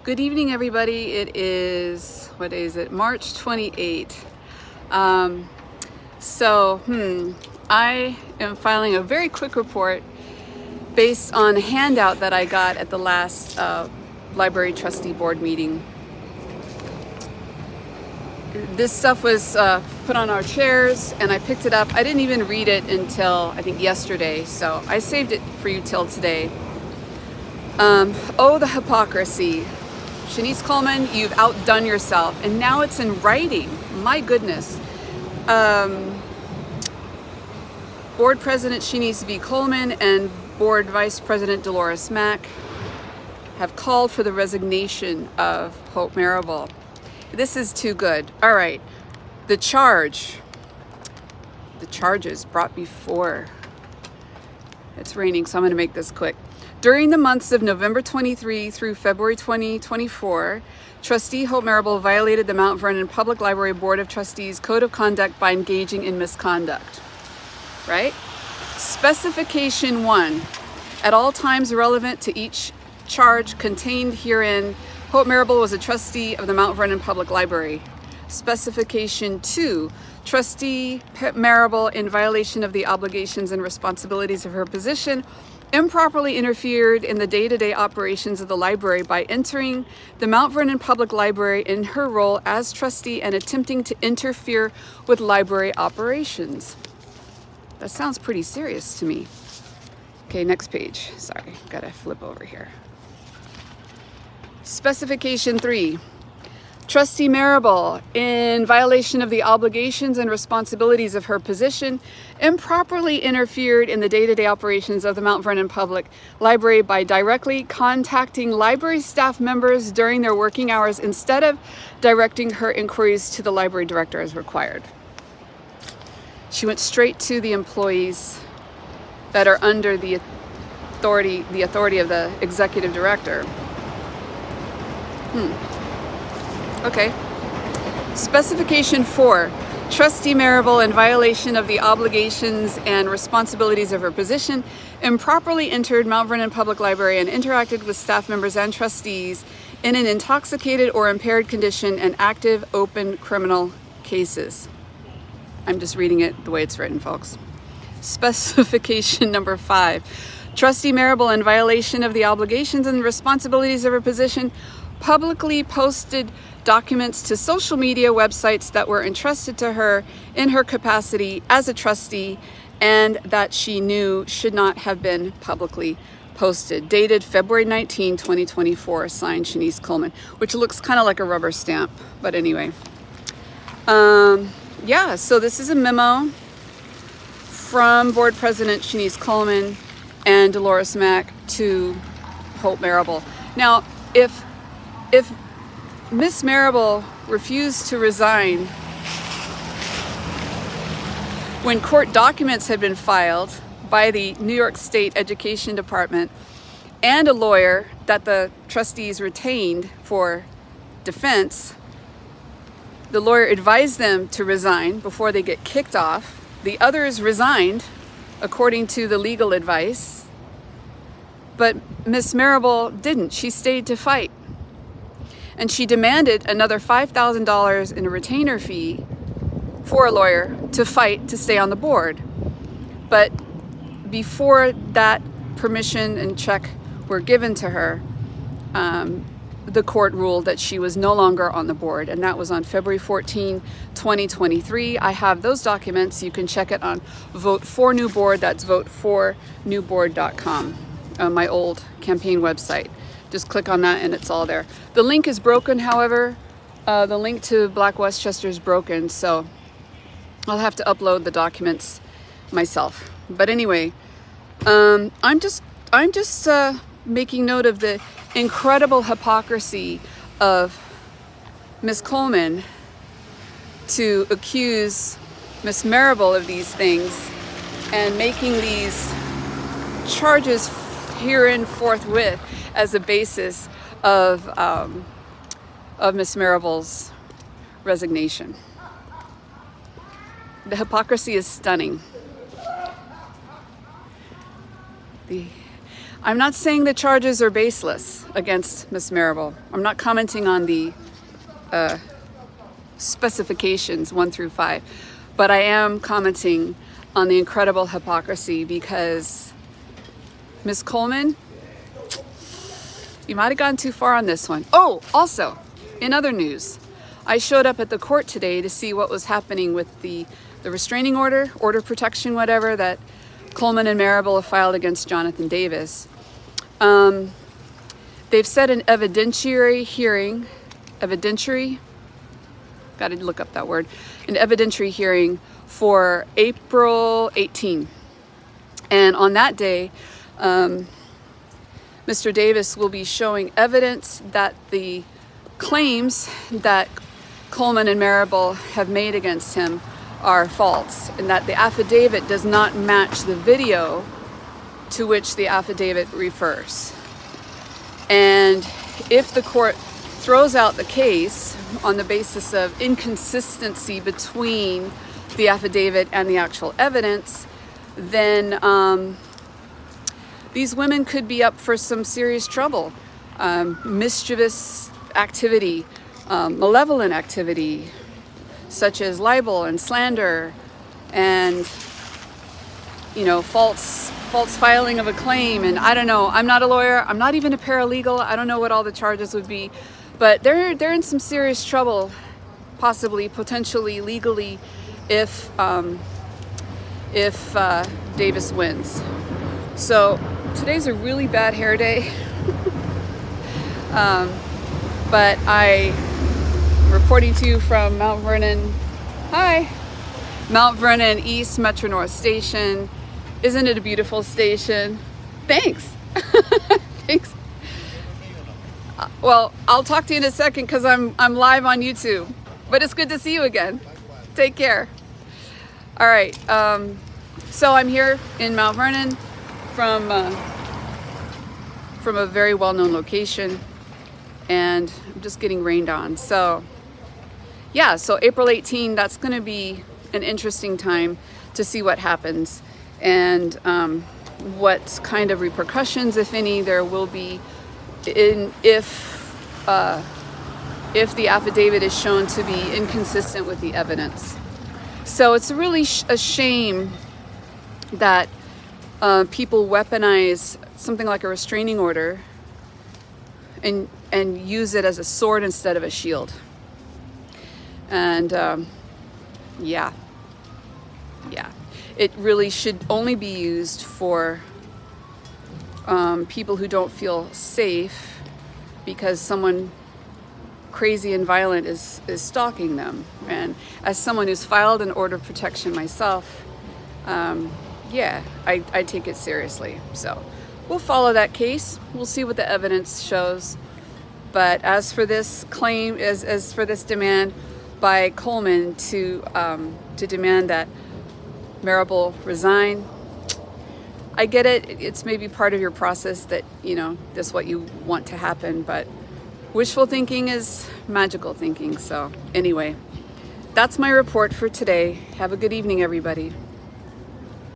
Good evening, everybody. It is, what day is it? March 28th. I am filing a very quick report based on a handout that I got at the last library trustee board meeting. This stuff was put on our chairs and I picked it up. I didn't even read it until I think yesterday, so I saved it for you till today. Oh, the hypocrisy. Shanice Coleman, you've outdone yourself, and now it's in writing. My goodness. Board President Shanice V. Coleman and Board Vice President Dolores Mack have called for the resignation of Hope Marable. This is too good. All right, the charges brought before. It's raining, so I'm going to make this quick. During the months of November 23 through February 2024, Trustee Hope Marable violated the Mount Vernon Public Library Board of Trustees Code of Conduct by engaging in misconduct. Right? Specification 1. At all times relevant to each charge contained herein, Hope Marable was a trustee of the Mount Vernon Public Library. Specification 2. Trustee Marable, in violation of the obligations and responsibilities of her position, improperly interfered in the day-to-day operations of the library by entering the Mount Vernon Public Library in her role as trustee and attempting to interfere with library operations. That sounds pretty serious to me. Okay, next page. Sorry, gotta flip over here. Specification 3. Trustee Marable, in violation of the obligations and responsibilities of her position, improperly interfered in the day-to-day operations of the Mount Vernon Public Library by directly contacting library staff members during their working hours instead of directing her inquiries to the library director as required. She went straight to the employees that are under the authority of the executive director. Okay. Specification 4. Trustee Marable, in violation of the obligations and responsibilities of her position, improperly entered Mount Vernon Public Library and interacted with staff members and trustees in an intoxicated or impaired condition and active open criminal cases. I'm just reading it the way it's written, folks. Specification number 5. Trustee Marable, in violation of the obligations and responsibilities of her position, publicly posted documents to social media websites that were entrusted to her in her capacity as a trustee and that she knew should not have been publicly posted. Dated February 19, 2024, signed Shanice Coleman, which looks kind of like a rubber stamp, but anyway. Yeah, so this is a memo from Board President Shanice Coleman and Dolores Mack to Hope Marable. Now, if Miss Marable refused to resign when court documents had been filed by the New York State Education Department and a lawyer that the trustees retained for defense, the lawyer advised them to resign before they get kicked off. The others resigned according to the legal advice, but Miss Marable didn't. She stayed to fight. And she demanded another $5,000 in a retainer fee for a lawyer to fight to stay on the board. But before that permission and check were given to her, the court ruled that she was no longer on the board, and that was on February 14, 2023. I have those documents. You can check it on Vote for New Board. That's votefornewboard.com, my old campaign website. Just click on that and it's all there. The link is broken, however. The link to Black Westchester is broken, so I'll have to upload the documents myself. But anyway, I'm just making note of the incredible hypocrisy of Miss Coleman to accuse Miss Marable of these things and making these charges herein forthwith as a basis of Miss Marable's resignation. The hypocrisy is stunning. I'm not saying the charges are baseless against Miss Marable. I'm not commenting on the specifications 1 through 5, but I am commenting on the incredible hypocrisy, because Miss Coleman, you might have gone too far on this one. Oh, also, in other news, I showed up at the court today to see what was happening with the restraining order protection, whatever, that Coleman and Marable have filed against Jonathan Davis. They've set an evidentiary hearing, got to look up that word, an evidentiary hearing for April 18. And on that day, Mr. Davis will be showing evidence that the claims that Coleman and Marable have made against him are false, and that the affidavit does not match the video to which the affidavit refers. And if the court throws out the case on the basis of inconsistency between the affidavit and the actual evidence, then these women could be up for some serious trouble. Mischievous activity, malevolent activity, such as libel and slander, and false filing of a claim. And I don't know, I'm not a lawyer, I'm not even a paralegal, I don't know what all the charges would be, but they're in some serious trouble, possibly, potentially, legally, if Davis wins. So today's a really bad hair day. But I'm reporting to you from Mount Vernon. Hi! Mount Vernon East Metro North Station. Isn't it a beautiful station? Thanks. Thanks. Well, I'll talk to you in a second because I'm live on YouTube. But it's good to see you again. Take care. All right. So I'm here in Mount Vernon from a very well-known location, and I'm just getting rained on. So yeah, so April 18, that's going to be an interesting time to see what happens, and what kind of repercussions, if any, there will be if the affidavit is shown to be inconsistent with the evidence. So it's really a shame that people weaponize something like a restraining order and use it as a sword instead of a shield. And yeah, it really should only be used for people who don't feel safe because someone crazy and violent is stalking them. And as someone who's filed an order of protection myself, yeah, I take it seriously. So we'll follow that case. We'll see what the evidence shows. But as for this claim, as for this demand by Coleman to demand that Marable resign, I get it. It's maybe part of your process that, that's what you want to happen, but wishful thinking is magical thinking. So anyway, that's my report for today. Have a good evening, everybody.